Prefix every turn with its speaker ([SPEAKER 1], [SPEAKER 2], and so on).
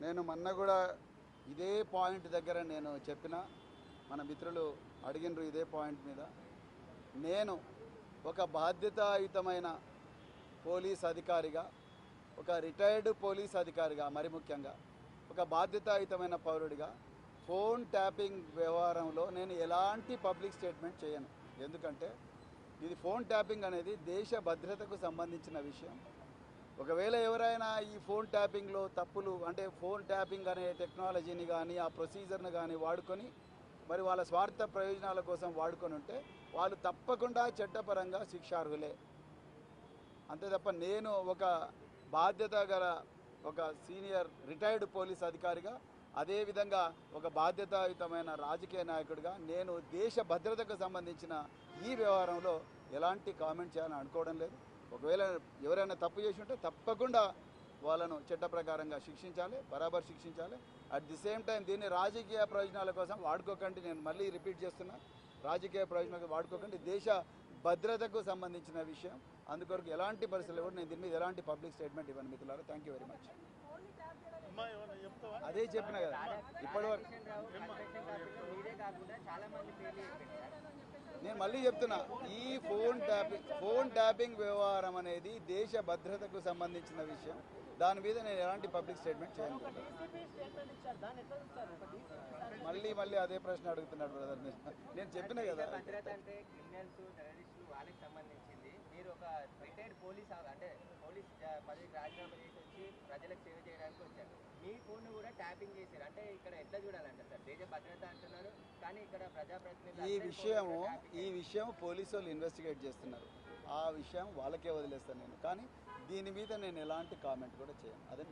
[SPEAKER 1] నేను మొన్న కూడా ఇదే పాయింట్ దగ్గర నేను చెప్పిన, మన మిత్రులు అడిగినరు ఇదే పాయింట్ మీద. నేను ఒక బాధ్యతాయుతమైన పోలీస్ అధికారిగా, ఒక రిటైర్డ్ పోలీస్ అధికారిగా, మరి ముఖ్యంగా ఒక బాధ్యతాయుతమైన పౌరుడిగా ఫోన్ ట్యాపింగ్ వ్యవహారంలో నేను ఎలాంటి పబ్లిక్ స్టేట్మెంట్ చేయను. ఎందుకంటే ఇది ఫోన్ ట్యాపింగ్ అనేది దేశ భద్రతకు సంబంధించిన విషయం. ఒకవేళ ఎవరైనా ఈ ఫోన్ ట్యాపింగ్లో తప్పులు, అంటే ఫోన్ ట్యాపింగ్ అనే టెక్నాలజీని కానీ ఆ ప్రొసీజర్ని కానీ వాడుకొని మరి వాళ్ళ స్వార్థ ప్రయోజనాల కోసం వాడుకొని ఉంటే వాళ్ళు తప్పకుండా చట్టపరంగా శిక్షార్హులే. అంతే తప్ప నేను ఒక బాధ్యత గల ఒక సీనియర్ రిటైర్డ్ పోలీస్ అధికారిగా, అదేవిధంగా ఒక బాధ్యతాయుతమైన రాజకీయ నాయకుడిగా నేను దేశ భద్రతకు సంబంధించిన ఈ వ్యవహారంలో ఎలాంటి కామెంట్ చేయాలని అనుకోవడం లేదు. ఒకవేళ ఎవరైనా తప్పు చేసి ఉంటే తప్పకుండా వాళ్ళను చట్ట ప్రకారంగా శిక్షించాలి, బరాబర్ శిక్షించాలి. అట్ ది సేమ్ టైం దీన్ని రాజకీయ ప్రయోజనాల కోసం వాడుకోకండి. నేను మళ్ళీ రిపీట్ చేస్తున్నా, రాజకీయ ప్రయోజనాలకు వాడుకోకండి. దేశ భద్రతకు సంబంధించిన విషయం. అందుకొరకు ఎలాంటి పరిస్థితులు కూడా నేను దీని మీద ఎలాంటి పబ్లిక్ స్టేట్మెంట్ ఇవ్వను మిత్రులారా. Thank you very much. అదే చెప్పిన కదా ఇప్పటివరకు. నేను మళ్ళీ చెప్తున్నా, ఈ ఫోన్ ట్యాపింగ్ వ్యవహారం అనేది దేశ భద్రతకు సంబంధించిన విషయం. దాని మీద నేను ఎలాంటి పబ్లిక్ స్టేట్మెంట్ చేయను. మళ్ళీ అదే ప్రశ్న అడుగుతున్నాడు బ్రదర్. నేను చెప్పిన కదా,
[SPEAKER 2] భద్రత అంటే క్రిమినల్స్, టెర్రరిస్టులు వాళ్ళకి సంబంధించింది. మీరు ఒక రిటైర్డ్ పోలీస్, అంటే పోలీస్ పదవికి రాజీనామా చేసి వచ్చి ప్రజలకు సేవ చేయడానికి వచ్చారు. మీ ఫోన్ కూడా ట్యాపింగ్ చేశారు. అంటే ఇక్కడ ఎట్లా చూడాలంటే సార్, దేశ భద్రత అంటున్నారు కానీ ఇక్కడ ప్రజాప్రతినిధులు
[SPEAKER 1] ఈ విషయం పోలీసు వాళ్ళు ఇన్వెస్టిగేట్ చేస్తున్నారు. ఆ విషయం వాళ్ళకే వదిలేస్తాను నేను. కానీ దీని మీద నేను ఎలాంటి కామెంట్ కూడా చేయను. అదే